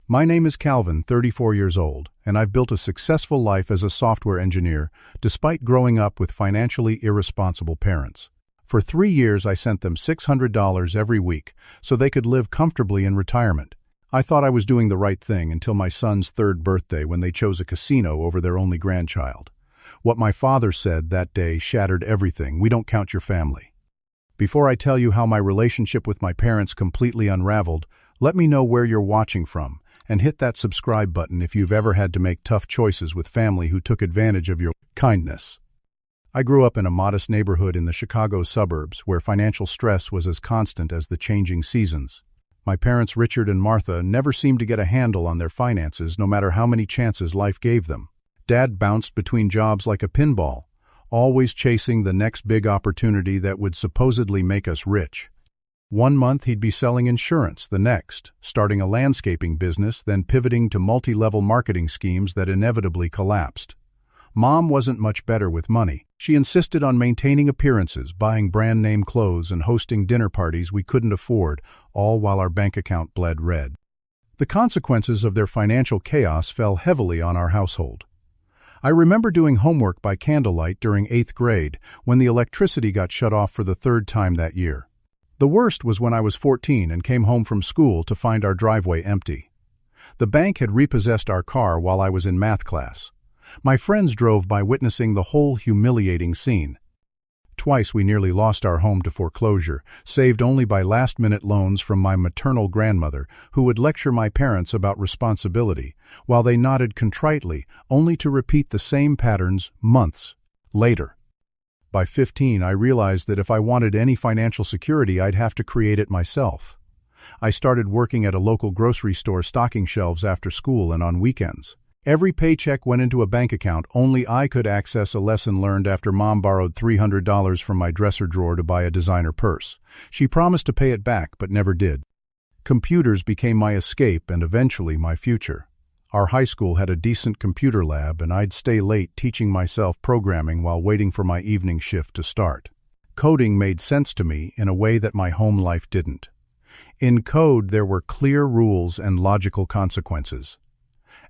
My name is Calvin, 34 years old, and I've built a successful life as a software engineer despite growing up with financially irresponsible parents. For 3 years, I sent them $600 every week so they could live comfortably in retirement. I thought I was doing the right thing until my son's 3rd birthday when they chose a casino over their only grandchild. What my father said that day shattered everything. We don't count your family. Before I tell you how my relationship with my parents completely unraveled, let me know where you're watching from, and hit that subscribe button if you've ever had to make tough choices with family who took advantage of your kindness. I grew up in a modest neighborhood in the Chicago suburbs where financial stress was as constant as the changing seasons. My parents, Richard and Martha, never seemed to get a handle on their finances no matter how many chances life gave them. Dad bounced between jobs like a pinball, always chasing the next big opportunity that would supposedly make us rich. One month he'd be selling insurance, the next, starting a landscaping business, then pivoting to multi-level marketing schemes that inevitably collapsed. Mom wasn't much better with money. She insisted on maintaining appearances, buying brand-name clothes and hosting dinner parties we couldn't afford, all while our bank account bled red. The consequences of their financial chaos fell heavily on our household. I remember doing homework by candlelight during 8th grade when the electricity got shut off for the 3rd time that year. The worst was when I was 14 and came home from school to find our driveway empty. The bank had repossessed our car while I was in math class. My friends drove by witnessing the whole humiliating scene. Twice we nearly lost our home to foreclosure, saved only by last-minute loans from my maternal grandmother, who would lecture my parents about responsibility, while they nodded contritely, only to repeat the same patterns months later. By 15, I realized that if I wanted any financial security, I'd have to create it myself. I started working at a local grocery store stocking shelves after school and on weekends. Every paycheck went into a bank account only I could access, a lesson learned after Mom borrowed $300 from my dresser drawer to buy a designer purse. She promised to pay it back, but never did. Computers became my escape and eventually my future. Our high school had a decent computer lab, and I'd stay late teaching myself programming while waiting for my evening shift to start. Coding made sense to me in a way that my home life didn't. In code, there were clear rules and logical consequences.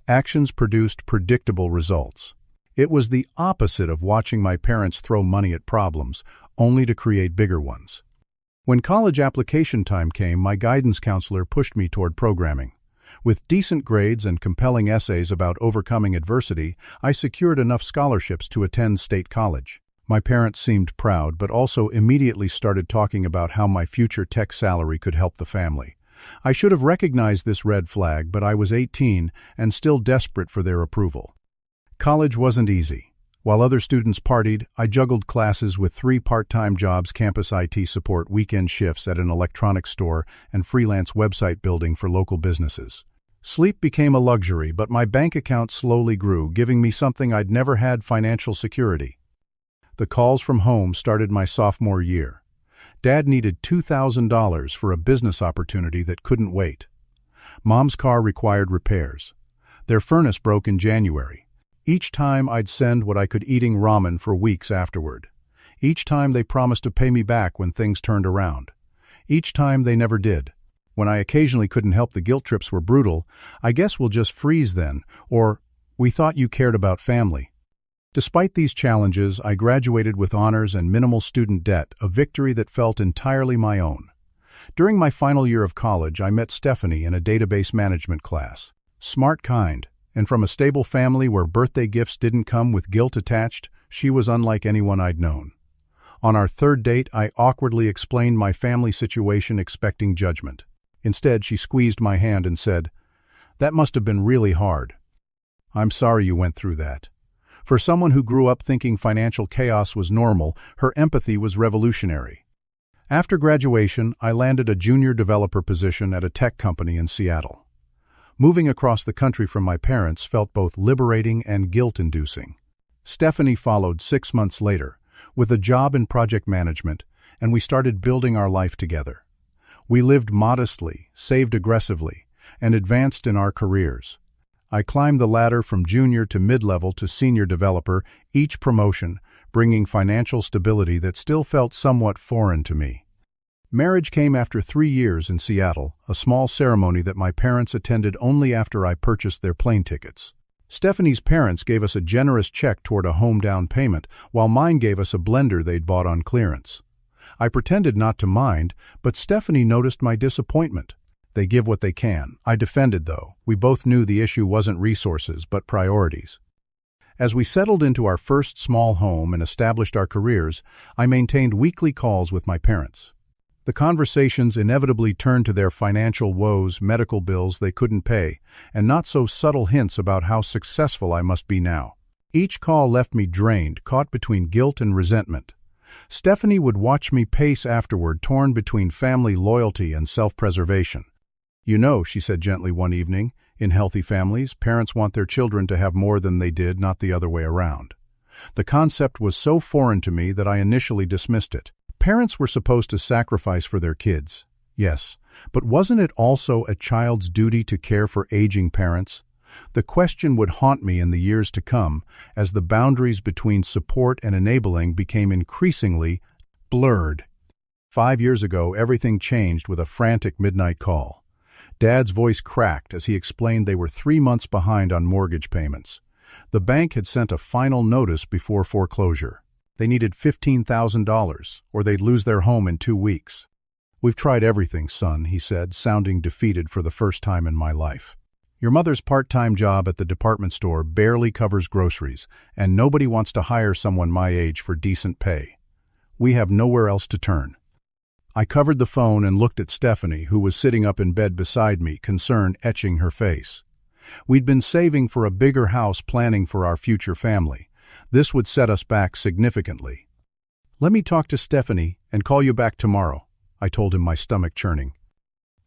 Actions produced predictable results. It was the opposite of watching my parents throw money at problems, only to create bigger ones. When college application time came, my guidance counselor pushed me toward programming. With decent grades and compelling essays about overcoming adversity, I secured enough scholarships to attend state college. My parents seemed proud, but also immediately started talking about how my future tech salary could help the family. I should have recognized this red flag, but I was 18 and still desperate for their approval. College wasn't easy. While other students partied, I juggled classes with 3 part-time jobs: campus IT support, weekend shifts at an electronics store, and freelance website building for local businesses. Sleep became a luxury, but my bank account slowly grew, giving me something I'd never had: financial security. The calls from home started my sophomore year. Dad needed $2,000 for a business opportunity that couldn't wait. Mom's car required repairs. Their furnace broke in January. Each time I'd send what I could, eating ramen for weeks afterward. Each time they promised to pay me back when things turned around. Each time they never did. When I occasionally couldn't help, the guilt trips were brutal. "I guess we'll just freeze then," or "We thought you cared about family." Despite these challenges, I graduated with honors and minimal student debt, a victory that felt entirely my own. During my final year of college, I met Stephanie in a database management class. Smart, kind, and from a stable family where birthday gifts didn't come with guilt attached, she was unlike anyone I'd known. On our 3rd date, I awkwardly explained my family situation, expecting judgment. Instead, she squeezed my hand and said, "That must have been really hard. I'm sorry you went through that." For someone who grew up thinking financial chaos was normal, her empathy was revolutionary. After graduation, I landed a junior developer position at a tech company in Seattle. Moving across the country from my parents felt both liberating and guilt-inducing. Stephanie followed 6 months later, with a job in project management, and we started building our life together. We lived modestly, saved aggressively, and advanced in our careers. I climbed the ladder from junior to mid-level to senior developer, each promotion bringing financial stability that still felt somewhat foreign to me. Marriage came after 3 years in Seattle, a small ceremony that my parents attended only after I purchased their plane tickets. Stephanie's parents gave us a generous check toward a home down payment, while mine gave us a blender they'd bought on clearance. I pretended not to mind, but Stephanie noticed my disappointment. They give what they can. I defended, though. We both knew the issue wasn't resources, but priorities. As we settled into our first small home and established our careers, I maintained weekly calls with my parents. The conversations inevitably turned to their financial woes, medical bills they couldn't pay, and not-so-subtle hints about how successful I must be now. Each call left me drained, caught between guilt and resentment. Stephanie would watch me pace afterward, torn between family loyalty and self-preservation. "You know," she said gently one evening, "in healthy families, parents want their children to have more than they did, not the other way around." The concept was so foreign to me that I initially dismissed it. Parents were supposed to sacrifice for their kids, yes, but wasn't it also a child's duty to care for aging parents? The question would haunt me in the years to come as the boundaries between support and enabling became increasingly blurred. 5 years ago, everything changed with a frantic midnight call. Dad's voice cracked as he explained they were 3 months behind on mortgage payments. The bank had sent a final notice before foreclosure. They needed $15,000, or they'd lose their home in 2 weeks. "We've tried everything, son," he said, sounding defeated for the first time in my life. "Your mother's part-time job at the department store barely covers groceries, and nobody wants to hire someone my age for decent pay. We have nowhere else to turn." I covered the phone and looked at Stephanie, who was sitting up in bed beside me, concern etching her face. We'd been saving for a bigger house, planning for our future family. This would set us back significantly. "Let me talk to Stephanie and call you back tomorrow," I told him, my stomach churning.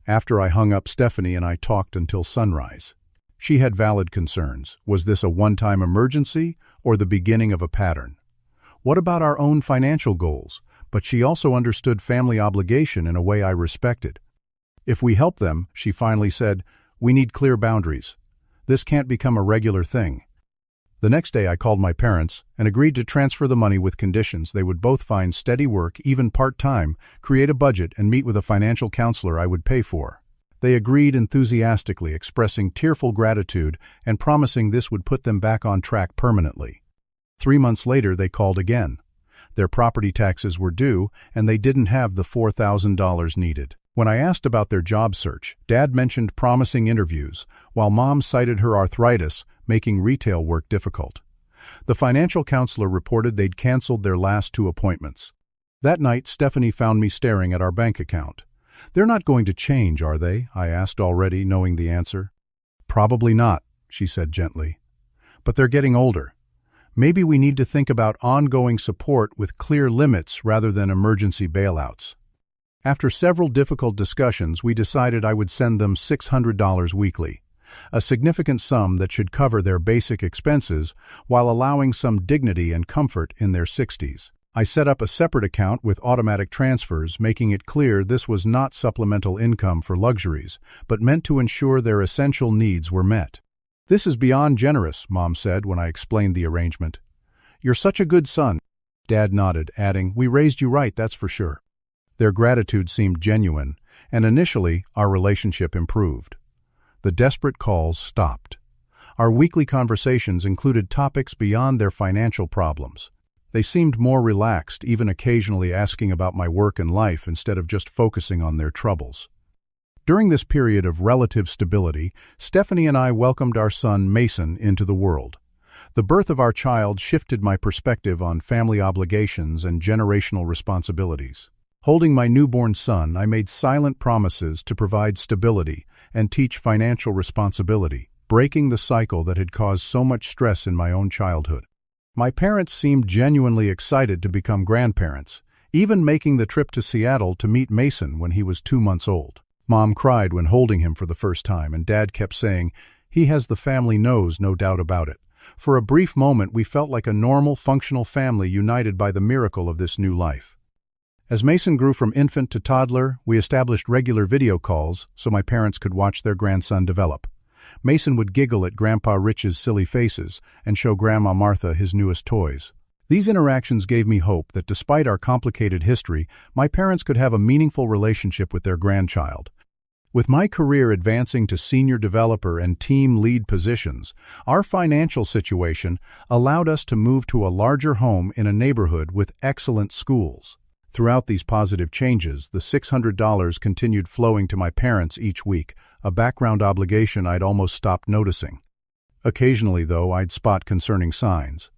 After I hung up, Stephanie and I talked until sunrise. She had valid concerns. Was this a one-time emergency or the beginning of a pattern? What about our own financial goals? But she also understood family obligation in a way I respected. "If we help them," she finally said, "we need clear boundaries. This can't become a regular thing." The next day I called my parents and agreed to transfer the money with conditions they would both find steady work, even part-time, create a budget, and meet with a financial counselor I would pay for. They agreed enthusiastically, expressing tearful gratitude and promising this would put them back on track permanently. 3 months later they called again. Their property taxes were due, and they didn't have the $4,000 needed. When I asked about their job search, Dad mentioned promising interviews, while Mom cited her arthritis, making retail work difficult. The financial counselor reported they'd canceled their last 2 appointments. That night, Stephanie found me staring at our bank account. "They're not going to change, are they?" I asked, already knowing the answer. "Probably not," she said gently. "But they're getting older. Maybe we need to think about ongoing support with clear limits rather than emergency bailouts." After several difficult discussions, we decided I would send them $600 weekly, a significant sum that should cover their basic expenses while allowing some dignity and comfort in their 60s. I set up a separate account with automatic transfers, making it clear this was not supplemental income for luxuries, but meant to ensure their essential needs were met. "This is beyond generous," Mom said when I explained the arrangement. "You're such a good son." Dad nodded, adding, "We raised you right, that's for sure." Their gratitude seemed genuine, and initially our relationship improved. The desperate calls stopped. Our weekly conversations included topics beyond their financial problems. They seemed more relaxed, even occasionally asking about my work and life instead of just focusing on their troubles. During this period of relative stability, Stephanie and I welcomed our son Mason into the world. The birth of our child shifted my perspective on family obligations and generational responsibilities. Holding my newborn son, I made silent promises to provide stability and teach financial responsibility, breaking the cycle that had caused so much stress in my own childhood. My parents seemed genuinely excited to become grandparents, even making the trip to Seattle to meet Mason when he was 2 months old. Mom cried when holding him for the first time, and Dad kept saying, "He has the family nose, no doubt about it." For a brief moment, we felt like a normal, functional family united by the miracle of this new life. As Mason grew from infant to toddler, we established regular video calls so my parents could watch their grandson develop. Mason would giggle at Grandpa Rich's silly faces and show Grandma Martha his newest toys. These interactions gave me hope that despite our complicated history, my parents could have a meaningful relationship with their grandchild. With my career advancing to senior developer and team lead positions, our financial situation allowed us to move to a larger home in a neighborhood with excellent schools. Throughout these positive changes, the $600 continued flowing to my parents each week, a background obligation I'd almost stopped noticing. Occasionally, though, I'd spot concerning signs.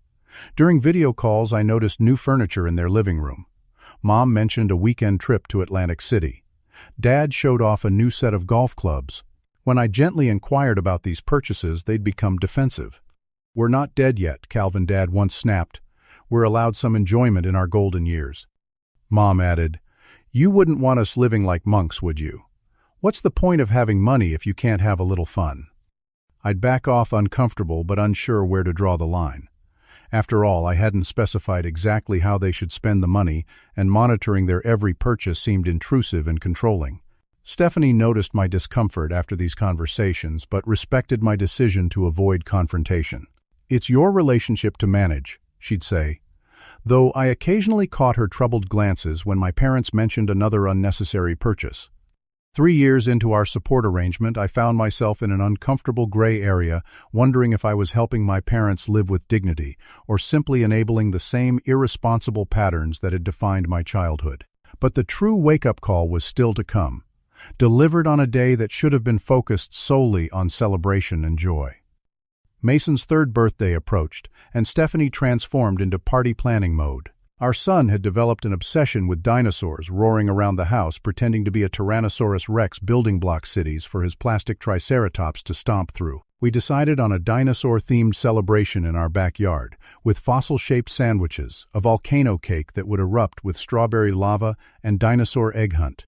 During video calls, I noticed new furniture in their living room. Mom mentioned a weekend trip to Atlantic City. Dad showed off a new set of golf clubs. When I gently inquired about these purchases, they'd become defensive. "We're not dead yet," Calvin Dad once snapped. "We're allowed some enjoyment in our golden years." Mom added, "You wouldn't want us living like monks, would you? What's the point of having money if you can't have a little fun?" I'd back off, uncomfortable but unsure where to draw the line. After all, I hadn't specified exactly how they should spend the money, and monitoring their every purchase seemed intrusive and controlling. Stephanie noticed my discomfort after these conversations, but respected my decision to avoid confrontation. "It's your relationship to manage," she'd say, though I occasionally caught her troubled glances when my parents mentioned another unnecessary purchase. 3 years into our support arrangement, I found myself in an uncomfortable gray area, wondering if I was helping my parents live with dignity, or simply enabling the same irresponsible patterns that had defined my childhood. But the true wake-up call was still to come, delivered on a day that should have been focused solely on celebration and joy. Mason's 3rd birthday approached, and Stephanie transformed into party planning mode. Our son had developed an obsession with dinosaurs roaring around the house, pretending to be a Tyrannosaurus Rex building block cities for his plastic triceratops to stomp through. We decided on a dinosaur-themed celebration in our backyard, with fossil-shaped sandwiches, a volcano cake that would erupt with strawberry lava, and dinosaur egg hunt.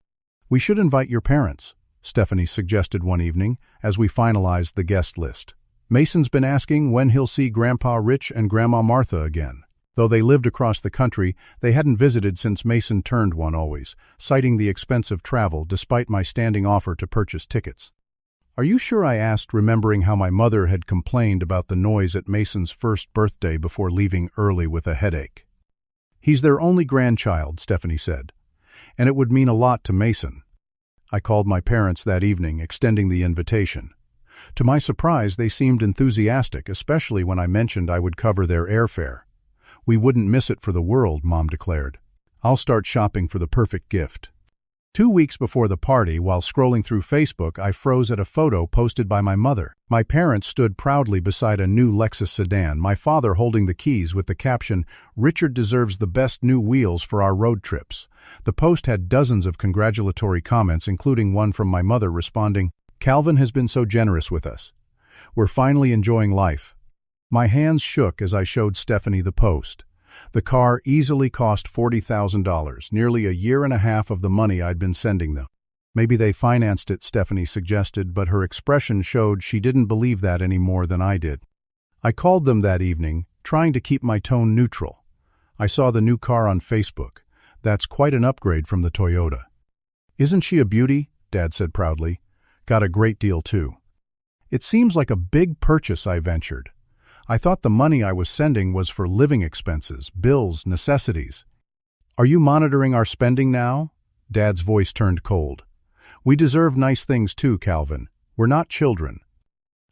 "We should invite your parents," Stephanie suggested one evening, as we finalized the guest list. "Mason's been asking when he'll see Grandpa Rich and Grandma Martha again." Though they lived across the country, they hadn't visited since Mason turned one always, citing the expense of travel despite my standing offer to purchase tickets. "Are you sure?" I asked, remembering how my mother had complained about the noise at Mason's 1st birthday before leaving early with a headache. "He's their only grandchild," Stephanie said, "and it would mean a lot to Mason." I called my parents that evening, extending the invitation. To my surprise, they seemed enthusiastic, especially when I mentioned I would cover their airfare. "We wouldn't miss it for the world," Mom declared. "I'll start shopping for the perfect gift." 2 weeks before the party, while scrolling through Facebook, I froze at a photo posted by my mother. My parents stood proudly beside a new Lexus sedan, my father holding the keys with the caption, "Richard deserves the best new wheels for our road trips." The post had dozens of congratulatory comments, including one from my mother responding, "Calvin has been so generous with us. We're finally enjoying life." My hands shook as I showed Stephanie the post. The car easily cost $40,000, nearly a year and a half of the money I'd been sending them. "Maybe they financed it," Stephanie suggested, but her expression showed she didn't believe that any more than I did. I called them that evening, trying to keep my tone neutral. "I saw the new car on Facebook. That's quite an upgrade from the Toyota." "Isn't she a beauty?" Dad said proudly. "Got a great deal, too." "It seems like a big purchase," I ventured. "I thought the money I was sending was for living expenses, bills, necessities." "Are you monitoring our spending now?" Dad's voice turned cold. "We deserve nice things too, Calvin. We're not children."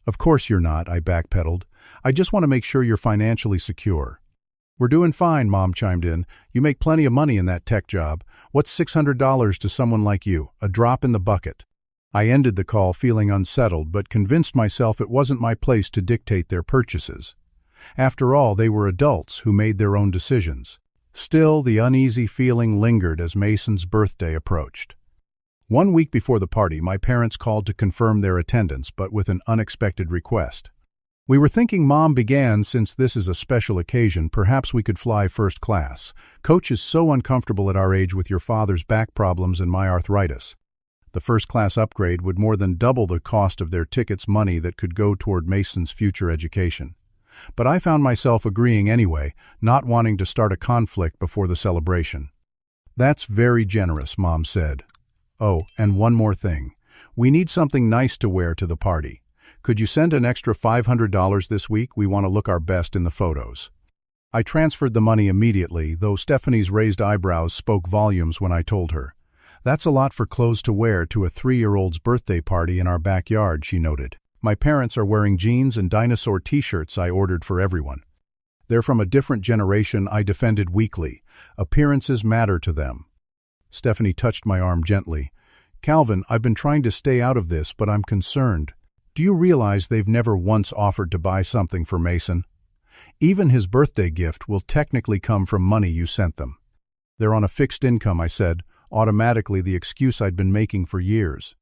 "Of course you're not," I backpedaled. "I just want to make sure you're financially secure." "We're doing fine," Mom chimed in. "You make plenty of money in that tech job. What's $600 to someone like you? A drop in the bucket." I ended the call feeling unsettled, but convinced myself it wasn't my place to dictate their purchases. After all, they were adults who made their own decisions. Still, the uneasy feeling lingered as Mason's birthday approached. 1 week before the party, my parents called to confirm their attendance, but with an unexpected request. "We were thinking," Mom began, "since this is a special occasion, perhaps we could fly first class. Coach is so uncomfortable at our age with your father's back problems and my arthritis." The first-class upgrade would more than double the cost of their tickets, money that could go toward Mason's future education. But I found myself agreeing anyway, not wanting to start a conflict before the celebration. "That's very generous," Mom said. "Oh, and one more thing. We need something nice to wear to the party. Could you send an extra $500 this week? We want to look our best in the photos." I transferred the money immediately, though Stephanie's raised eyebrows spoke volumes when I told her. That's a lot for clothes to wear to a 3-year-old's birthday party in our backyard, she noted. My parents are wearing jeans and dinosaur t-shirts I ordered for everyone. They're from a different generation, I defended weakly. Appearances matter to them. Stephanie touched my arm gently. Calvin, I've been trying to stay out of this, but I'm concerned. Do you realize they've never once offered to buy something for Mason? Even his birthday gift will technically come from money you sent them. They're on a fixed income, I said, automatically the excuse I'd been making for years.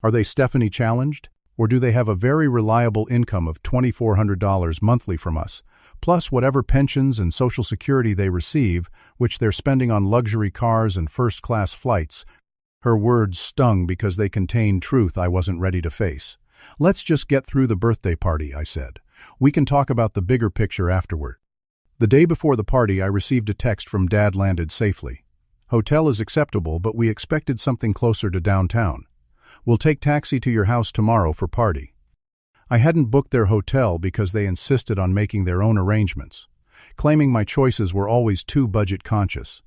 Are they Stephanie challenged? Or do they have a very reliable income of $2,400 monthly from us, plus whatever pensions and Social Security they receive, which they're spending on luxury cars and first-class flights? Her words stung because they contained truth I wasn't ready to face. Let's just get through the birthday party, I said. We can talk about the bigger picture afterward. The day before the party, I received a text from Dad landed safely. Hotel is acceptable, but we expected something closer to downtown. We'll take taxi to your house tomorrow for party. I hadn't booked their hotel because they insisted on making their own arrangements, claiming my choices were always too budget-conscious.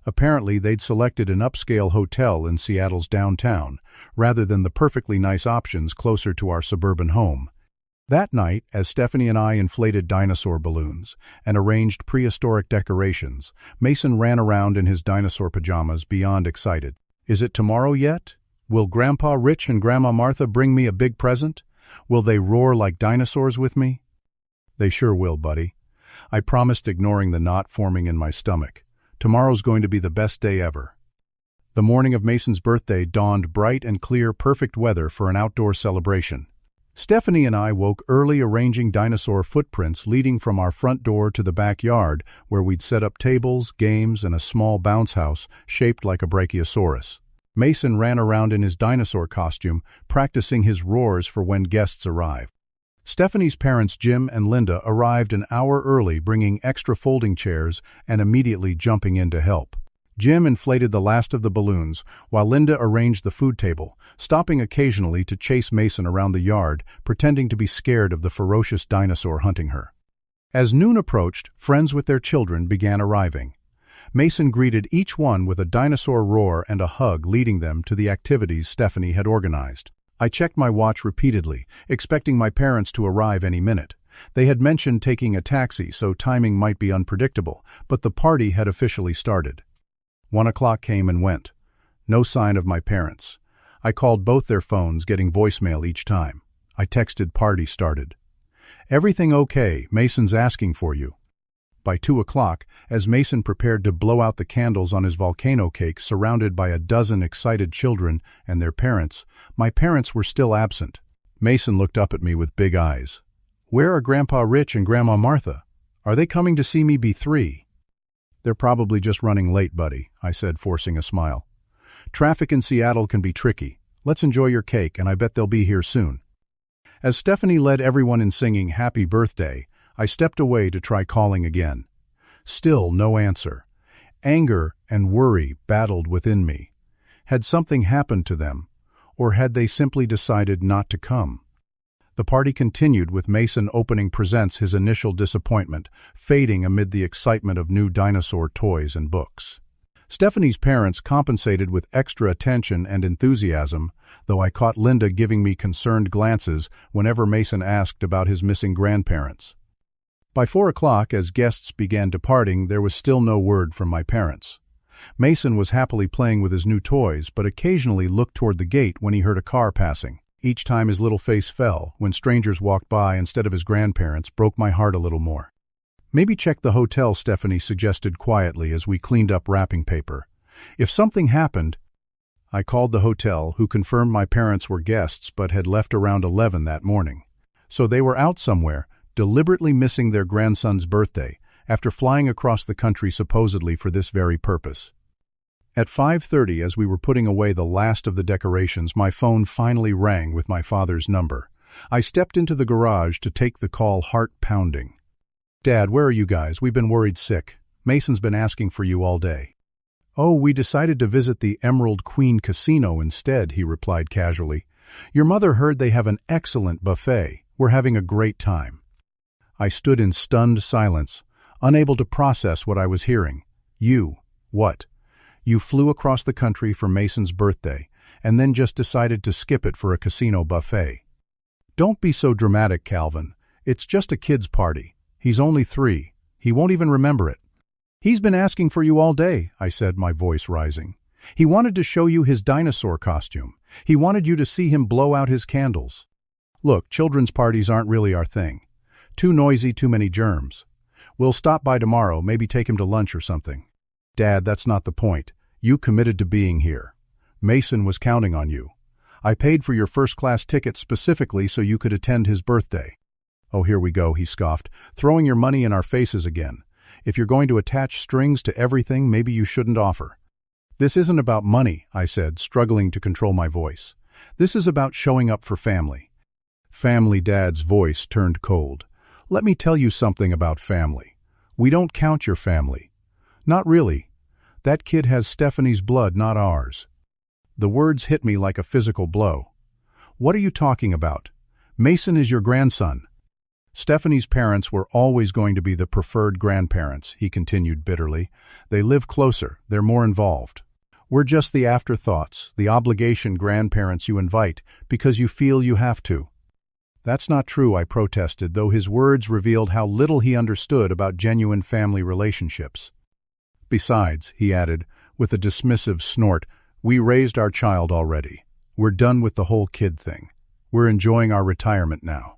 Apparently, they'd selected an upscale hotel in Seattle's downtown, rather than the perfectly nice options closer to our suburban home. That night, as Stephanie and I inflated dinosaur balloons and arranged prehistoric decorations, Mason ran around in his dinosaur pajamas beyond excited. Is it tomorrow yet? Will Grandpa Rich and Grandma Martha bring me a big present? Will they roar like dinosaurs with me? They sure will, buddy. I promised, ignoring the knot forming in my stomach. Tomorrow's going to be the best day ever. The morning of Mason's birthday dawned bright and clear, perfect weather for an outdoor celebration. Stephanie and I woke early arranging dinosaur footprints leading from our front door to the backyard where we'd set up tables, games, and a small bounce house shaped like a brachiosaurus. Mason ran around in his dinosaur costume, practicing his roars for when guests arrived. Stephanie's parents, Jim and Linda, arrived an hour early, bringing extra folding chairs and immediately jumping in to help. Jim inflated the last of the balloons, while Linda arranged the food table, stopping occasionally to chase Mason around the yard, pretending to be scared of the ferocious dinosaur hunting her. As noon approached, friends with their children began arriving. Mason greeted each one with a dinosaur roar and a hug, leading them to the activities Stephanie had organized. I checked my watch repeatedly, expecting my parents to arrive any minute. They had mentioned taking a taxi, so timing might be unpredictable, but the party had officially started. 1 o'clock came and went. No sign of my parents. I called both their phones, getting voicemail each time. I texted, party started. Everything okay, Mason's asking for you. By 2 o'clock, as Mason prepared to blow out the candles on his volcano cake surrounded by a dozen excited children and their parents, my parents were still absent. Mason looked up at me with big eyes. Where are Grandpa Rich and Grandma Martha? Are they coming to see me be 3? They're probably just running late, buddy, I said, forcing a smile. Traffic in Seattle can be tricky. Let's enjoy your cake, and I bet they'll be here soon. As Stephanie led everyone in singing Happy Birthday, I stepped away to try calling again. Still no answer. Anger and worry battled within me. Had something happened to them, or had they simply decided not to come? The party continued, with Mason opening presents, his initial disappointment fading amid the excitement of new dinosaur toys and books. Stephanie's parents compensated with extra attention and enthusiasm, though I caught Linda giving me concerned glances whenever Mason asked about his missing grandparents. By 4 o'clock, as guests began departing, there was still no word from my parents. Mason was happily playing with his new toys, but occasionally looked toward the gate when he heard a car passing. Each time his little face fell, when strangers walked by instead of his grandparents, broke my heart a little more. Maybe check the hotel, Stephanie suggested quietly as we cleaned up wrapping paper. If something happened... I called the hotel, who confirmed my parents were guests but had left around 11 that morning. So they were out somewhere, deliberately missing their grandson's birthday, after flying across the country supposedly for this very purpose. At 5:30, as we were putting away the last of the decorations, my phone finally rang with my father's number. I stepped into the garage to take the call, heart pounding. Dad, where are you guys? We've been worried sick. Mason's been asking for you all day. Oh, we decided to visit the Emerald Queen Casino instead, he replied casually. Your mother heard they have an excellent buffet. We're having a great time. I stood in stunned silence, unable to process what I was hearing. You, what? You flew across the country for Mason's birthday, and then just decided to skip it for a casino buffet. Don't be so dramatic, Calvin. It's just a kid's party. He's only 3. He won't even remember it. He's been asking for you all day, I said, my voice rising. He wanted to show you his dinosaur costume. He wanted you to see him blow out his candles. Look, children's parties aren't really our thing. Too noisy, too many germs. We'll stop by tomorrow, maybe take him to lunch or something. Dad, that's not the point. You committed to being here. Mason was counting on you. I paid for your first-class ticket specifically so you could attend his birthday. Oh, here we go, he scoffed, throwing your money in our faces again. If you're going to attach strings to everything, maybe you shouldn't offer. This isn't about money, I said, struggling to control my voice. This is about showing up for family. Family. Dad's voice turned cold. Let me tell you something about family. We don't count your family. Not really. That kid has Stephanie's blood, not ours. The words hit me like a physical blow. What are you talking about? Mason is your grandson. Stephanie's parents were always going to be the preferred grandparents, he continued bitterly. They live closer, they're more involved. We're just the afterthoughts, the obligation grandparents you invite because you feel you have to. That's not true, I protested, though his words revealed how little he understood about genuine family relationships. Besides, he added, with a dismissive snort, we raised our child already. We're done with the whole kid thing. We're enjoying our retirement now.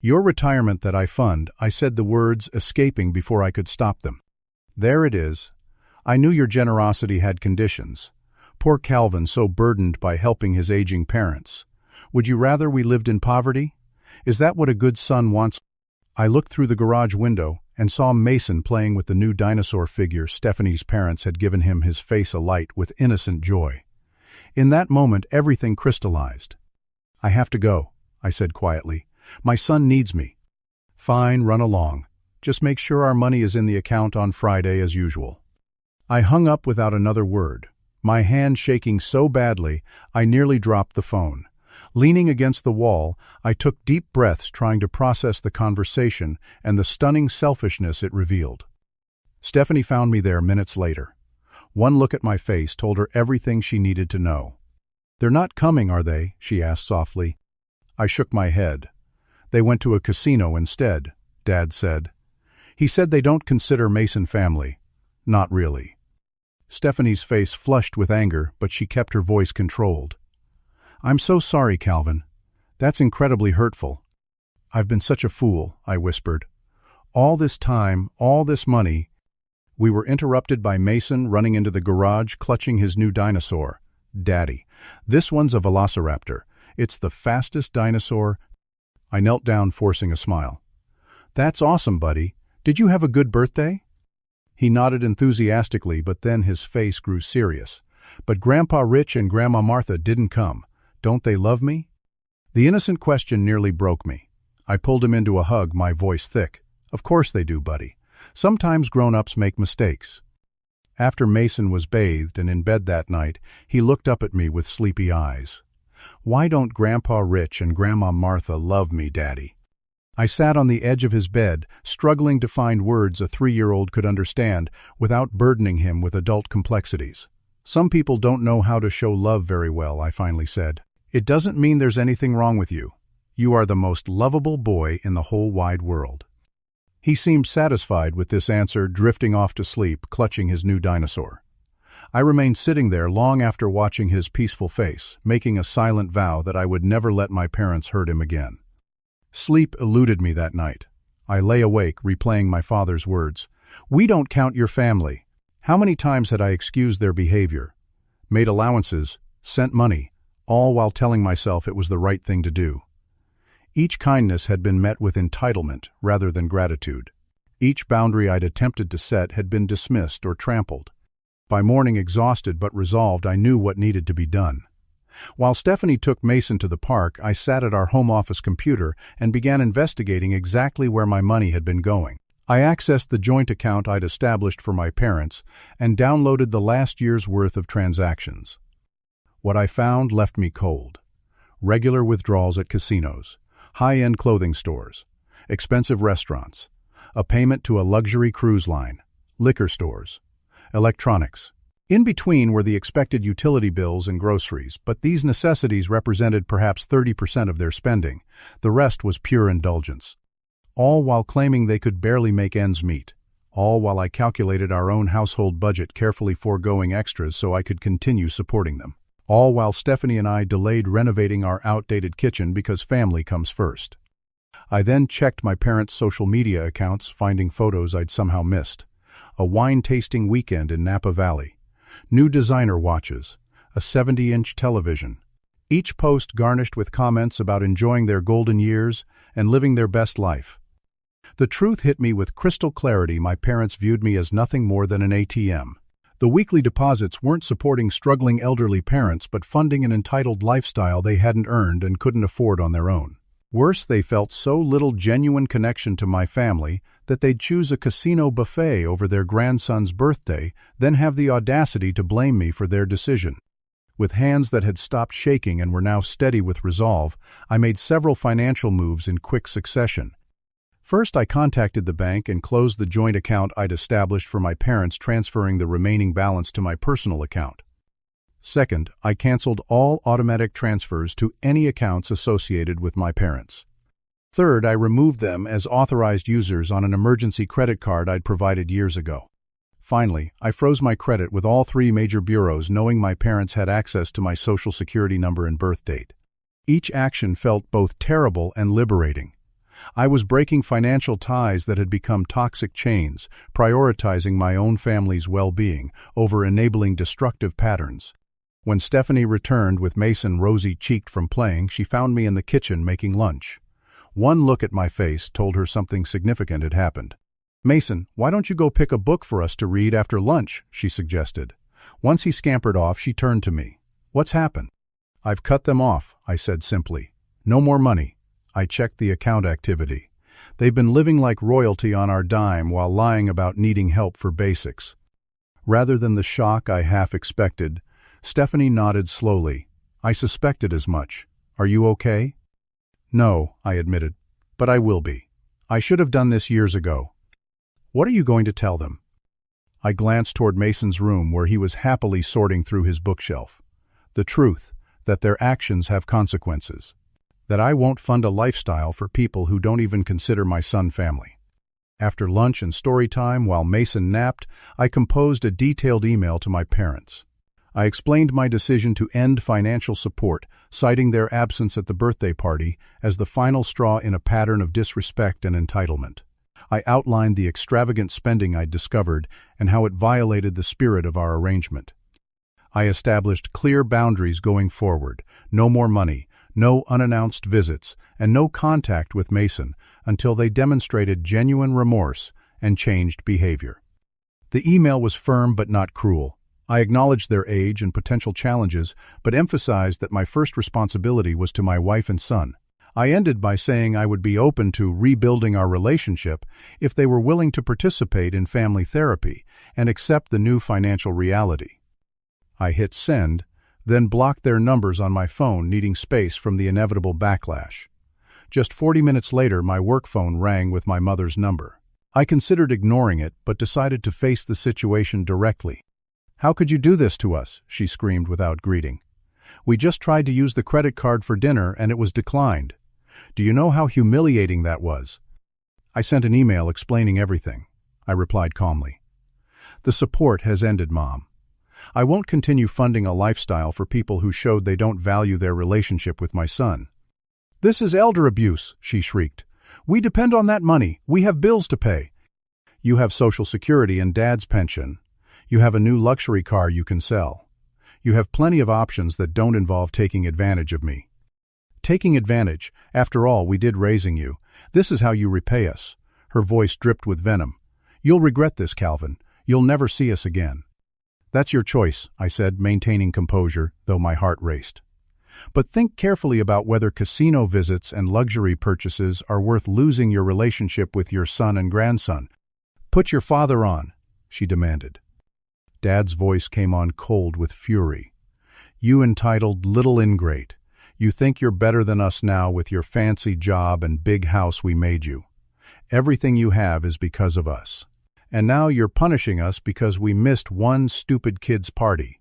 Your retirement that I fund, I said, the words escaping before I could stop them. There it is. I knew your generosity had conditions. Poor Calvin, so burdened by helping his aging parents. Would you rather we lived in poverty? Is that what a good son wants? I looked through the garage window and saw Mason playing with the new dinosaur figure Stephanie's parents had given him, his face alight with innocent joy. In that moment, everything crystallized. I have to go, I said quietly. My son needs me. Fine, run along. Just make sure our money is in the account on Friday as usual. I hung up without another word, my hand shaking so badly I nearly dropped the phone. Leaning against the wall, I took deep breaths trying to process the conversation and the stunning selfishness it revealed. Stephanie found me there minutes later. One look at my face told her everything she needed to know. They're not coming, are they? She asked softly. I shook my head. They went to a casino instead, Dad said. He said they don't consider Mason family. Not really. Stephanie's face flushed with anger, but she kept her voice controlled. I'm so sorry, Calvin. That's incredibly hurtful. I've been such a fool, I whispered. All this time, all this money. We were interrupted by Mason running into the garage, clutching his new dinosaur. Daddy, this one's a velociraptor. It's the fastest dinosaur. I knelt down, forcing a smile. That's awesome, buddy. Did you have a good birthday? He nodded enthusiastically, but then his face grew serious. But Grandpa Rich and Grandma Martha didn't come. Don't they love me? The innocent question nearly broke me. I pulled him into a hug, my voice thick. Of course they do, buddy. Sometimes grown-ups make mistakes. After Mason was bathed and in bed that night, he looked up at me with sleepy eyes. Why don't Grandpa Rich and Grandma Martha love me, Daddy? I sat on the edge of his bed, struggling to find words a 3-year-old could understand without burdening him with adult complexities. Some people don't know how to show love very well, I finally said. It doesn't mean there's anything wrong with you. You are the most lovable boy in the whole wide world. He seemed satisfied with this answer, drifting off to sleep, clutching his new dinosaur. I remained sitting there long after watching his peaceful face, making a silent vow that I would never let my parents hurt him again. Sleep eluded me that night. I lay awake, replaying my father's words. We don't count your family. How many times had I excused their behavior, made allowances, sent money, all while telling myself it was the right thing to do? Each kindness had been met with entitlement rather than gratitude. Each boundary I'd attempted to set had been dismissed or trampled. By morning, exhausted but resolved, I knew what needed to be done. While Stephanie took Mason to the park, I sat at our home office computer and began investigating exactly where my money had been going. I accessed the joint account I'd established for my parents and downloaded the last year's worth of transactions. What I found left me cold. Regular withdrawals at casinos, high-end clothing stores, expensive restaurants, a payment to a luxury cruise line, liquor stores, electronics. In between were the expected utility bills and groceries, but these necessities represented perhaps 30% of their spending. The rest was pure indulgence. All while claiming they could barely make ends meet. All while I calculated our own household budget, carefully foregoing extras so I could continue supporting them. All while Stephanie and I delayed renovating our outdated kitchen because family comes first. I then checked my parents' social media accounts, finding photos I'd somehow missed. A wine-tasting weekend in Napa Valley. New designer watches, a 70-inch television, each post garnished with comments about enjoying their golden years and living their best life. The truth hit me with crystal clarity. My parents viewed me as nothing more than an ATM. The weekly deposits weren't supporting struggling elderly parents but funding an entitled lifestyle they hadn't earned and couldn't afford on their own. Worse, they felt so little genuine connection to my family that they'd choose a casino buffet over their grandson's birthday, then have the audacity to blame me for their decision. With hands that had stopped shaking and were now steady with resolve, I made several financial moves in quick succession. First, I contacted the bank and closed the joint account I'd established for my parents, transferring the remaining balance to my personal account. Second, I canceled all automatic transfers to any accounts associated with my parents. Third, I removed them as authorized users on an emergency credit card I'd provided years ago. Finally, I froze my credit with all three major bureaus, knowing my parents had access to my social security number and birth date. Each action felt both terrible and liberating. I was breaking financial ties that had become toxic chains, prioritizing my own family's well-being over enabling destructive patterns. When Stephanie returned with Mason rosy-cheeked from playing, she found me in the kitchen making lunch. One look at my face told her something significant had happened. "Mason, why don't you go pick a book for us to read after lunch?" she suggested. Once he scampered off, she turned to me. "What's happened?" "I've cut them off," I said simply. "No more money." I checked the account activity. They've been living like royalty on our dime while lying about needing help for basics. Rather than the shock I half expected, Stephanie nodded slowly. "I suspected as much. Are you okay?" "No," I admitted, "but I will be. I should have done this years ago." "What are you going to tell them?" I glanced toward Mason's room where he was happily sorting through his bookshelf. "The truth, that their actions have consequences. That I won't fund a lifestyle for people who don't even consider my son family." After lunch and story time, while Mason napped, I composed a detailed email to my parents. I explained my decision to end financial support, citing their absence at the birthday party as the final straw in a pattern of disrespect and entitlement. I outlined the extravagant spending I'd discovered and how it violated the spirit of our arrangement. I established clear boundaries going forward: no more money, no unannounced visits, and no contact with Mason until they demonstrated genuine remorse and changed behavior. The email was firm but not cruel. I acknowledged their age and potential challenges, but emphasized that my first responsibility was to my wife and son. I ended by saying I would be open to rebuilding our relationship if they were willing to participate in family therapy and accept the new financial reality. I hit send, then blocked their numbers on my phone, needing space from the inevitable backlash. Just 40 minutes later, my work phone rang with my mother's number. I considered ignoring it, but decided to face the situation directly. "How could you do this to us?" she screamed without greeting. "We just tried to use the credit card for dinner and it was declined. Do you know how humiliating that was?" "I sent an email explaining everything," I replied calmly. "The support has ended, Mom. I won't continue funding a lifestyle for people who showed they don't value their relationship with my son." "This is elder abuse," she shrieked. "We depend on that money. We have bills to pay." "You have Social Security and Dad's pension. You have a new luxury car you can sell. You have plenty of options that don't involve taking advantage of me." "Taking advantage? After all, we did raising you. This is how you repay us." Her voice dripped with venom. "You'll regret this, Calvin. You'll never see us again." "That's your choice," I said, maintaining composure, though my heart raced. "But think carefully about whether casino visits and luxury purchases are worth losing your relationship with your son and grandson." "Put your father on," she demanded. Dad's voice came on cold with fury. "You entitled little ingrate. You think you're better than us now with your fancy job and big house we made you. Everything you have is because of us. And now you're punishing us because we missed one stupid kid's party.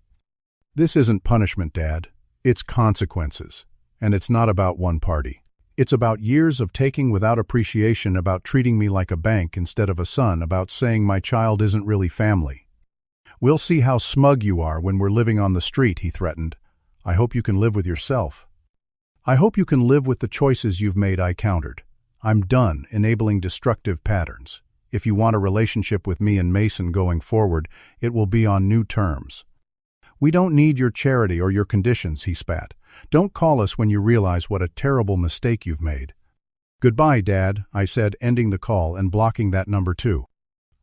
This isn't punishment, Dad. It's consequences. And it's not about one party. It's about years of taking without appreciation, about treating me like a bank instead of a son, about saying my child isn't really family. We'll see how smug you are when we're living on the street, he threatened. I hope you can live with yourself. I hope you can live with the choices you've made, I countered. I'm done enabling destructive patterns. If you want a relationship with me and Mason going forward, it will be on new terms. We don't need your charity or your conditions, he spat. Don't call us when you realize what a terrible mistake you've made. Goodbye, Dad, I said, ending the call and blocking that number too.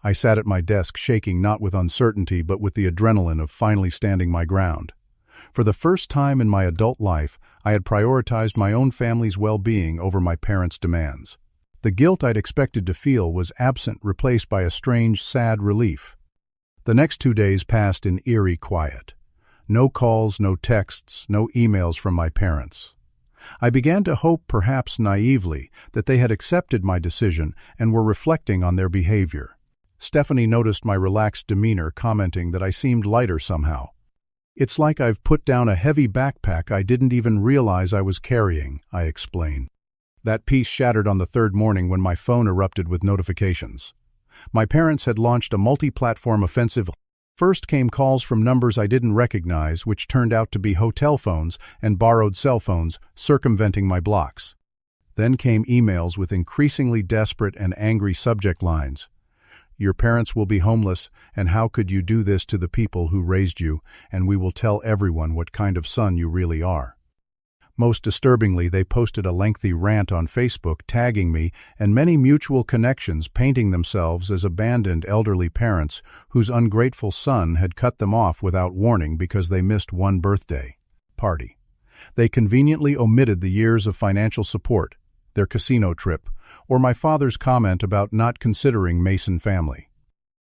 I sat at my desk shaking not with uncertainty but with the adrenaline of finally standing my ground. For the first time in my adult life, I had prioritized my own family's well-being over my parents' demands. The guilt I'd expected to feel was absent, replaced by a strange, sad relief. The next 2 days passed in eerie quiet. No calls, no texts, no emails from my parents. I began to hope, perhaps naively, that they had accepted my decision and were reflecting on their behavior. Stephanie noticed my relaxed demeanor, commenting that I seemed lighter somehow. It's like I've put down a heavy backpack I didn't even realize I was carrying, I explained. That peace shattered on the third morning when my phone erupted with notifications. My parents had launched a multi-platform offensive. First came calls from numbers I didn't recognize, which turned out to be hotel phones and borrowed cell phones, circumventing my blocks. Then came emails with increasingly desperate and angry subject lines. Your parents will be homeless, and how could you do this to the people who raised you, and we will tell everyone what kind of son you really are. Most disturbingly, they posted a lengthy rant on Facebook tagging me and many mutual connections, painting themselves as abandoned elderly parents whose ungrateful son had cut them off without warning because they missed one birthday party. They conveniently omitted the years of financial support, their casino trip, or my father's comment about not considering Mason family.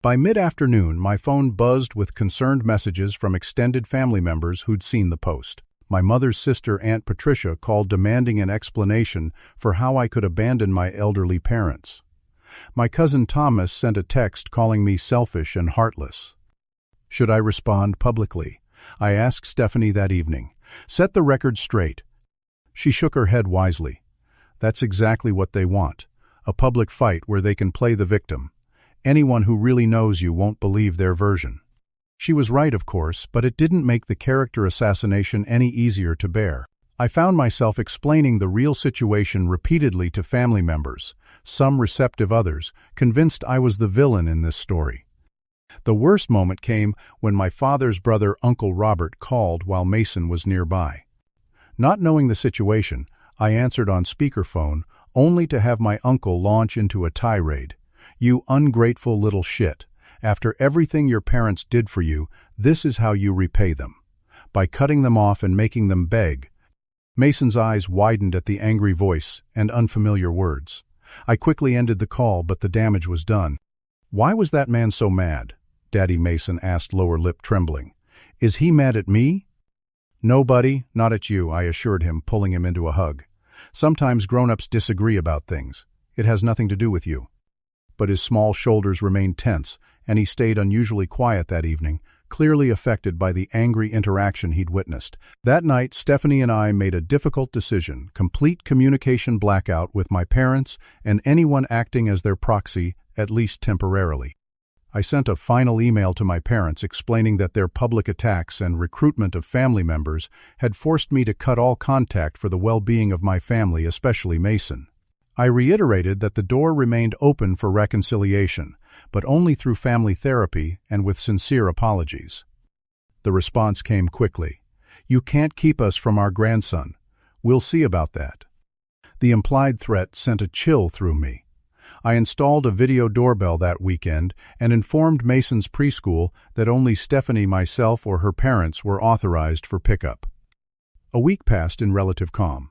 By mid-afternoon, my phone buzzed with concerned messages from extended family members who'd seen the post. My mother's sister, Aunt Patricia, called demanding an explanation for how I could abandon my elderly parents. My cousin Thomas sent a text calling me selfish and heartless. Should I respond publicly? I asked Stephanie that evening. Set the record straight. She shook her head wisely. That's exactly what they want. A public fight where they can play the victim. Anyone who really knows you won't believe their version. She was right, of course, but it didn't make the character assassination any easier to bear. I found myself explaining the real situation repeatedly to family members, some receptive, others convinced I was the villain in this story. The worst moment came when my father's brother, Uncle Robert, called while Mason was nearby. Not knowing the situation, I answered on speakerphone, only to have my uncle launch into a tirade. You ungrateful little shit. After everything your parents did for you, this is how you repay them. By cutting them off and making them beg. Mason's eyes widened at the angry voice and unfamiliar words. I quickly ended the call, but the damage was done. Why was that man so mad? Daddy Mason asked, lower lip trembling. Is he mad at me? No, buddy, not at you, I assured him, pulling him into a hug. Sometimes grown-ups disagree about things. It has nothing to do with you. But his small shoulders remained tense, and he stayed unusually quiet that evening, clearly affected by the angry interaction he'd witnessed. That night, Stephanie and I made a difficult decision: complete communication blackout with my parents and anyone acting as their proxy, at least temporarily. I sent a final email to my parents explaining that their public attacks and recruitment of family members had forced me to cut all contact for the well-being of my family, especially Mason. I reiterated that the door remained open for reconciliation, but only through family therapy and with sincere apologies. The response came quickly. You can't keep us from our grandson. We'll see about that. The implied threat sent a chill through me. I installed a video doorbell that weekend and informed Mason's preschool that only Stephanie, myself, or her parents were authorized for pickup. A week passed in relative calm.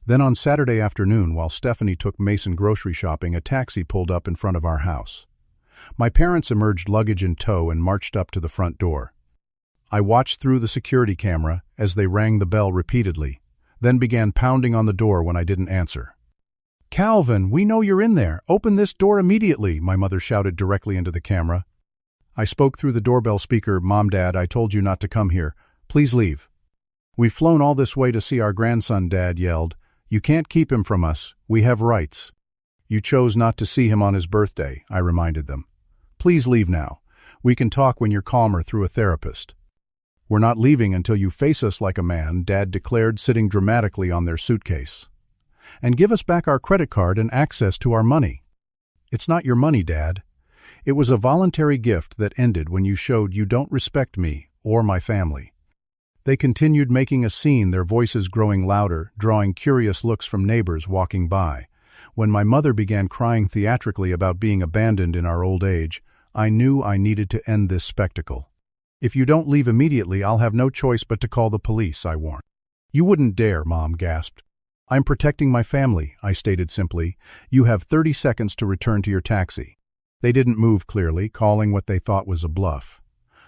Then on Saturday afternoon, while Stephanie took Mason grocery shopping, a taxi pulled up in front of our house. My parents emerged, luggage in tow, and marched up to the front door. I watched through the security camera as they rang the bell repeatedly, then began pounding on the door when I didn't answer. "Calvin, we know you're in there. Open this door immediately," my mother shouted directly into the camera. I spoke through the doorbell speaker. "Mom, Dad, I told you not to come here. Please leave." "We've flown all this way to see our grandson," Dad yelled. "You can't keep him from us. We have rights." "You chose not to see him on his birthday," I reminded them. "Please leave now. We can talk when you're calmer through a therapist." "We're not leaving until you face us like a man," Dad declared, sitting dramatically on their suitcase. "And give us back our credit card and access to our money." "It's not your money, Dad. It was a voluntary gift that ended when you showed you don't respect me or my family." They continued making a scene, their voices growing louder, drawing curious looks from neighbors walking by. When my mother began crying theatrically about being abandoned in our old age, I knew I needed to end this spectacle. "If you don't leave immediately, I'll have no choice but to call the police," I warned. "You wouldn't dare," Mom gasped. "I'm protecting my family," I stated simply. "You have 30 seconds to return to your taxi." They didn't move clearly, calling what they thought was a bluff.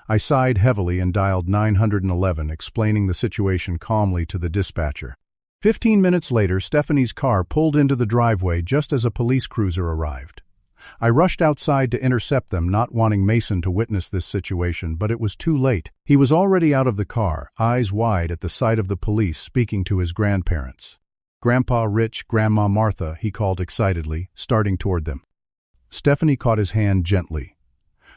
I sighed heavily and dialed 911, explaining the situation calmly to the dispatcher. 15 minutes later, Stephanie's car pulled into the driveway just as a police cruiser arrived. I rushed outside to intercept them, not wanting Mason to witness this situation, but it was too late. He was already out of the car, eyes wide at the sight of the police, speaking to his grandparents. "Grandpa Rich, Grandma Martha," he called excitedly, starting toward them. Stephanie caught his hand gently.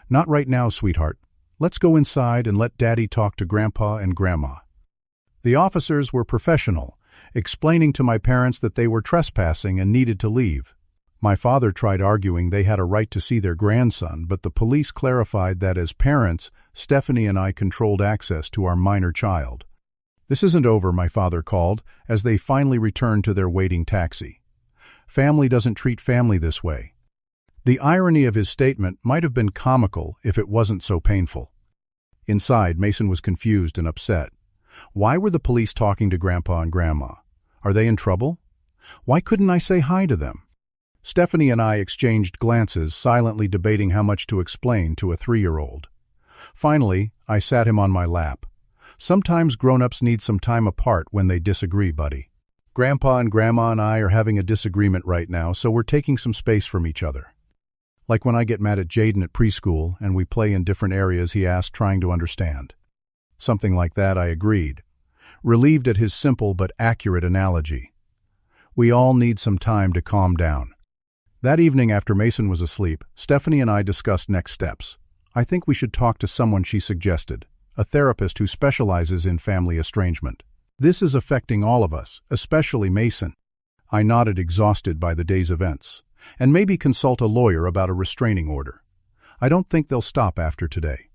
"Not right now, sweetheart. Let's go inside and let Daddy talk to Grandpa and Grandma." The officers were professional, explaining to my parents that they were trespassing and needed to leave. My father tried arguing they had a right to see their grandson, but the police clarified that as parents, Stephanie and I controlled access to our minor child. "This isn't over," my father called, as they finally returned to their waiting taxi. "Family doesn't treat family this way." The irony of his statement might have been comical if it wasn't so painful. Inside, Mason was confused and upset. Why were the police talking to Grandpa and Grandma? Are they in trouble? Why couldn't I say hi to them? Stephanie and I exchanged glances, silently debating how much to explain to a 3-year-old. Finally, I sat him on my lap. "Sometimes grown-ups need some time apart when they disagree, buddy. Grandpa and Grandma and I are having a disagreement right now, so we're taking some space from each other." "Like when I get mad at Jaden at preschool and we play in different areas," he asked, trying to understand. "Something like that," I agreed, relieved at his simple but accurate analogy. We all need some time to calm down. That evening, after Mason was asleep, Stephanie and I discussed next steps. "I think we should talk to someone," she suggested, "a therapist who specializes in family estrangement. This is affecting all of us, especially Mason." I nodded, exhausted by the day's events. "And maybe consult a lawyer about a restraining order. I don't think they'll stop after today."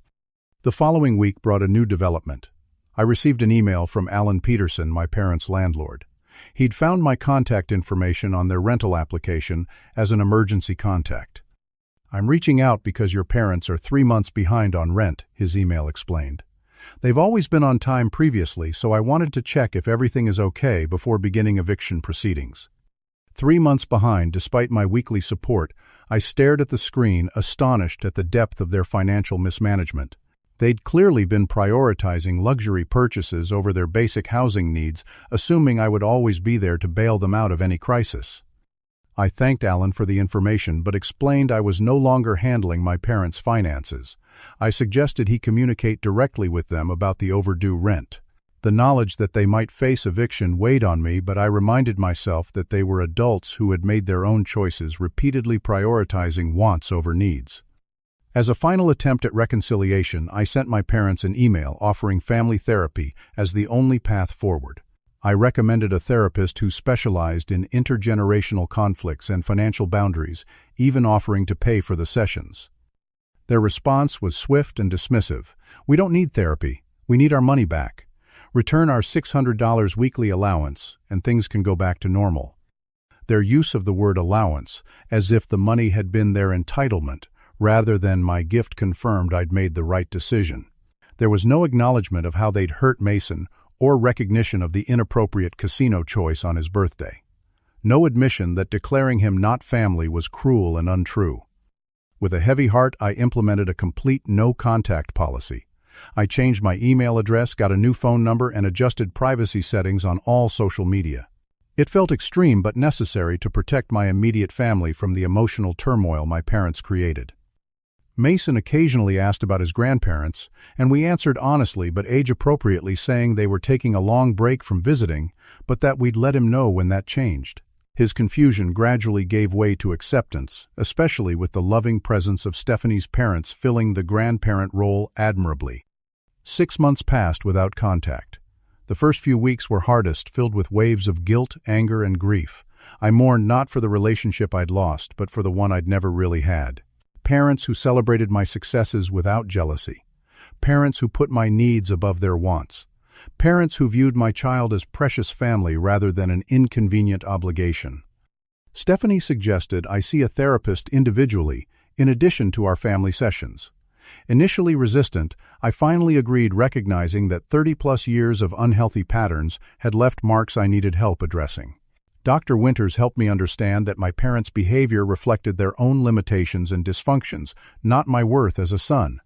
The following week brought a new development. I received an email from Alan Peterson, my parents' landlord. He'd found my contact information on their rental application as an emergency contact. "I'm reaching out because your parents are 3 months behind on rent," his email explained. "They've always been on time previously, so I wanted to check if everything is okay before beginning eviction proceedings." 3 months behind, despite my weekly support, I stared at the screen, astonished at the depth of their financial mismanagement. They'd clearly been prioritizing luxury purchases over their basic housing needs, assuming I would always be there to bail them out of any crisis. I thanked Alan for the information, but explained I was no longer handling my parents' finances. I suggested he communicate directly with them about the overdue rent. The knowledge that they might face eviction weighed on me, but I reminded myself that they were adults who had made their own choices, repeatedly prioritizing wants over needs. As a final attempt at reconciliation, I sent my parents an email offering family therapy as the only path forward. I recommended a therapist who specialized in intergenerational conflicts and financial boundaries, even offering to pay for the sessions. Their response was swift and dismissive. "We don't need therapy. We need our money back. Return our $600 weekly allowance, and things can go back to normal." Their use of the word allowance, as if the money had been their entitlement, rather than my gift, confirmed I'd made the right decision. There was no acknowledgement of how they'd hurt Mason, or recognition of the inappropriate casino choice on his birthday. No admission that declaring him not family was cruel and untrue. With a heavy heart, I implemented a complete no-contact policy. I changed my email address, got a new phone number, and adjusted privacy settings on all social media. It felt extreme but necessary to protect my immediate family from the emotional turmoil my parents created. Mason occasionally asked about his grandparents, and we answered honestly but age-appropriately, saying they were taking a long break from visiting, but that we'd let him know when that changed. His confusion gradually gave way to acceptance, especially with the loving presence of Stephanie's parents filling the grandparent role admirably. 6 months passed without contact. The first few weeks were hardest, filled with waves of guilt, anger, and grief. I mourned not for the relationship I'd lost, but for the one I'd never really had. Parents who celebrated my successes without jealousy. Parents who put my needs above their wants. Parents who viewed my child as precious family rather than an inconvenient obligation. Stephanie suggested I see a therapist individually, in addition to our family sessions. Initially resistant, I finally agreed, recognizing that 30-plus years of unhealthy patterns had left marks I needed help addressing. Dr. Winters helped me understand that my parents' behavior reflected their own limitations and dysfunctions, not my worth as a son.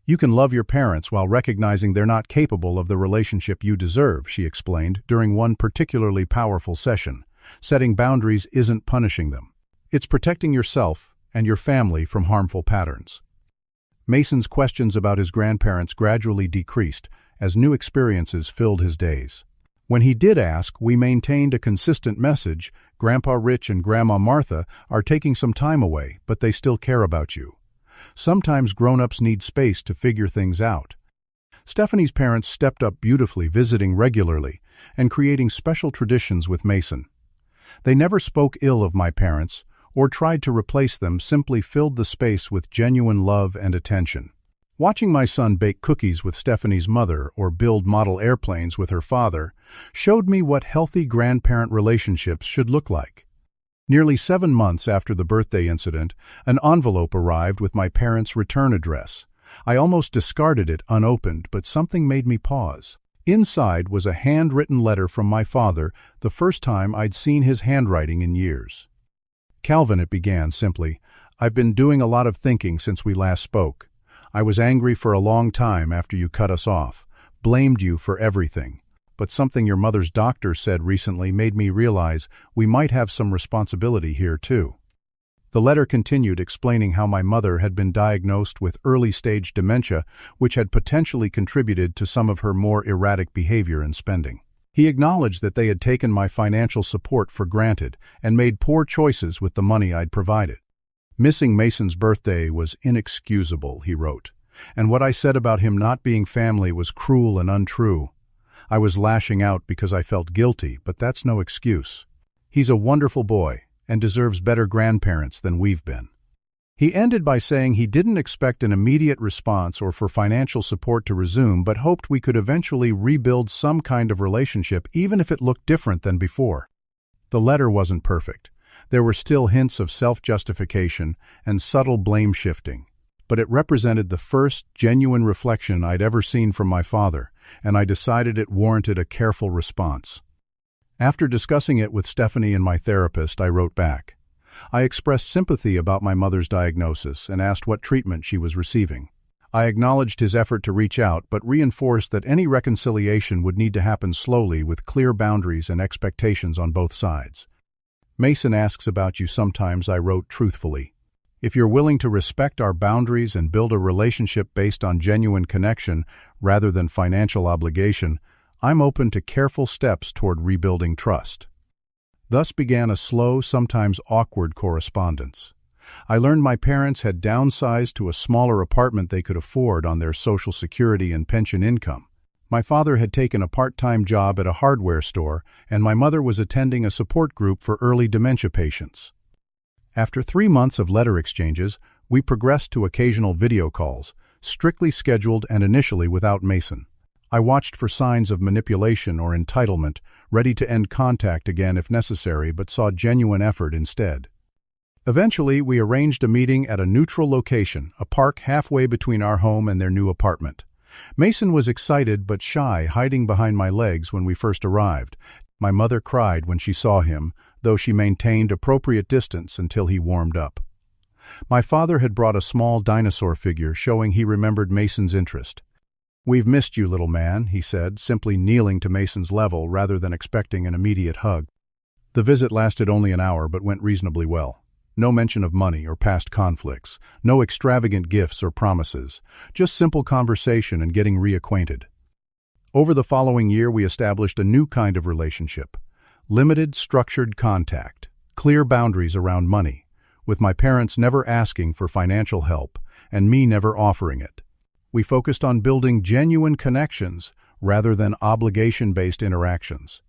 You can love your parents while recognizing they're not capable of the relationship you deserve, she explained during one particularly powerful session. Setting boundaries isn't punishing them. It's protecting yourself and your family from harmful patterns. Mason's questions about his grandparents gradually decreased as new experiences filled his days. When he did ask, we maintained a consistent message: Grandpa Rich and Grandma Martha are taking some time away, but they still care about you. Sometimes grown-ups need space to figure things out. Stephanie's parents stepped up beautifully, visiting regularly and creating special traditions with Mason. They never spoke ill of my parents or tried to replace them, simply filled the space with genuine love and attention. Watching my son bake cookies with Stephanie's mother or build model airplanes with her father showed me what healthy grandparent relationships should look like. Nearly 7 months after the birthday incident, an envelope arrived with my parents' return address. I almost discarded it unopened, but something made me pause. Inside was a handwritten letter from my father, the first time I'd seen his handwriting in years. Calvin, it began simply, I've been doing a lot of thinking since we last spoke. I was angry for a long time after you cut us off, blamed you for everything. But something your mother's doctor said recently made me realize we might have some responsibility here too. The letter continued, explaining how my mother had been diagnosed with early-stage dementia, which had potentially contributed to some of her more erratic behavior and spending. He acknowledged that they had taken my financial support for granted and made poor choices with the money I'd provided. Missing Mason's birthday was inexcusable, he wrote, and what I said about him not being family was cruel and untrue. I was lashing out because I felt guilty, but that's no excuse. He's a wonderful boy and deserves better grandparents than we've been. He ended by saying he didn't expect an immediate response or for financial support to resume, but hoped we could eventually rebuild some kind of relationship, even if it looked different than before. The letter wasn't perfect. There were still hints of self-justification and subtle blame-shifting, but it represented the first genuine reflection I'd ever seen from my father, and I decided it warranted a careful response. After discussing it with Stephanie and my therapist, I wrote back. I expressed sympathy about my mother's diagnosis and asked what treatment she was receiving. I acknowledged his effort to reach out, but reinforced that any reconciliation would need to happen slowly with clear boundaries and expectations on both sides. Mason asks about you sometimes, I wrote truthfully. If you're willing to respect our boundaries and build a relationship based on genuine connection rather than financial obligation, I'm open to careful steps toward rebuilding trust. Thus began a slow, sometimes awkward correspondence. I learned my parents had downsized to a smaller apartment they could afford on their Social Security and pension income. My father had taken a part-time job at a hardware store, and my mother was attending a support group for early dementia patients. After 3 months of letter exchanges, we progressed to occasional video calls, strictly scheduled and initially without Mason. I watched for signs of manipulation or entitlement, ready to end contact again if necessary, but saw genuine effort instead. Eventually, we arranged a meeting at a neutral location, a park halfway between our home and their new apartment. Mason was excited but shy, hiding behind my legs when we first arrived. My mother cried when she saw him, though she maintained appropriate distance until he warmed up. My father had brought a small dinosaur figure, showing he remembered Mason's interest. "We've missed you, little man," he said, simply kneeling to Mason's level rather than expecting an immediate hug. The visit lasted only an hour but went reasonably well. No mention of money or past conflicts, no extravagant gifts or promises, just simple conversation and getting reacquainted. Over the following year, we established a new kind of relationship. Limited, structured contact, clear boundaries around money, with my parents never asking for financial help and me never offering it. We focused on building genuine connections rather than obligation-based interactions.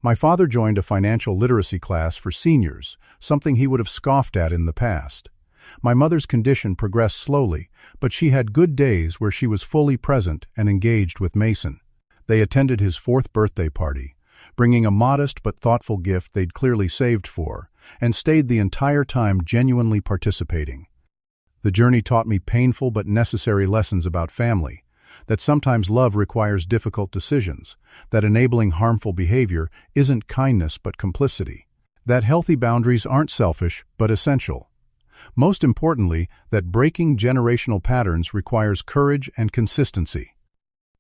My father joined a financial literacy class for seniors, something he would have scoffed at in the past. My mother's condition progressed slowly, but she had good days where she was fully present and engaged with Mason. They attended his 4th birthday party, bringing a modest but thoughtful gift they'd clearly saved for, and stayed the entire time genuinely participating. The journey taught me painful but necessary lessons about family, that sometimes love requires difficult decisions, that enabling harmful behavior isn't kindness but complicity, that healthy boundaries aren't selfish but essential. Most importantly, that breaking generational patterns requires courage and consistency.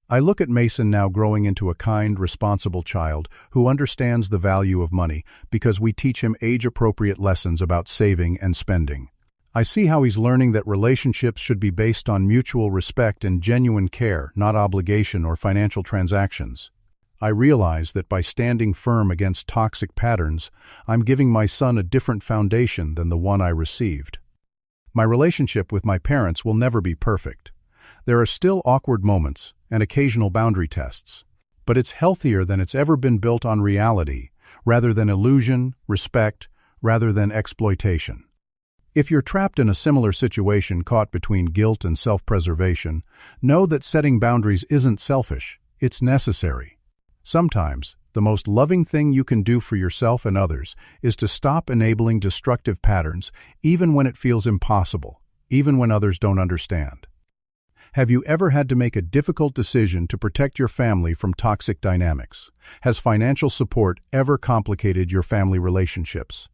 I look at Mason now growing into a kind, responsible child who understands the value of money because we teach him age-appropriate lessons about saving and spending. I see how he's learning that relationships should be based on mutual respect and genuine care, not obligation or financial transactions. I realize that by standing firm against toxic patterns, I'm giving my son a different foundation than the one I received. My relationship with my parents will never be perfect. There are still awkward moments and occasional boundary tests, but it's healthier than it's ever been, built on reality, rather than illusion, respect, rather than exploitation. If you're trapped in a similar situation, caught between guilt and self-preservation, know that setting boundaries isn't selfish, it's necessary. Sometimes, the most loving thing you can do for yourself and others is to stop enabling destructive patterns, even when it feels impossible, even when others don't understand. Have you ever had to make a difficult decision to protect your family from toxic dynamics? Has financial support ever complicated your family relationships?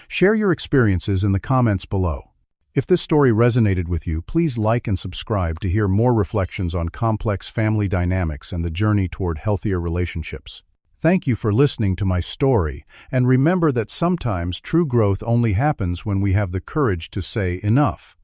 Share your experiences in the comments below. If this story resonated with you, please like and subscribe to hear more reflections on complex family dynamics and the journey toward healthier relationships. Thank you for listening to my story, and remember that sometimes true growth only happens when we have the courage to say enough.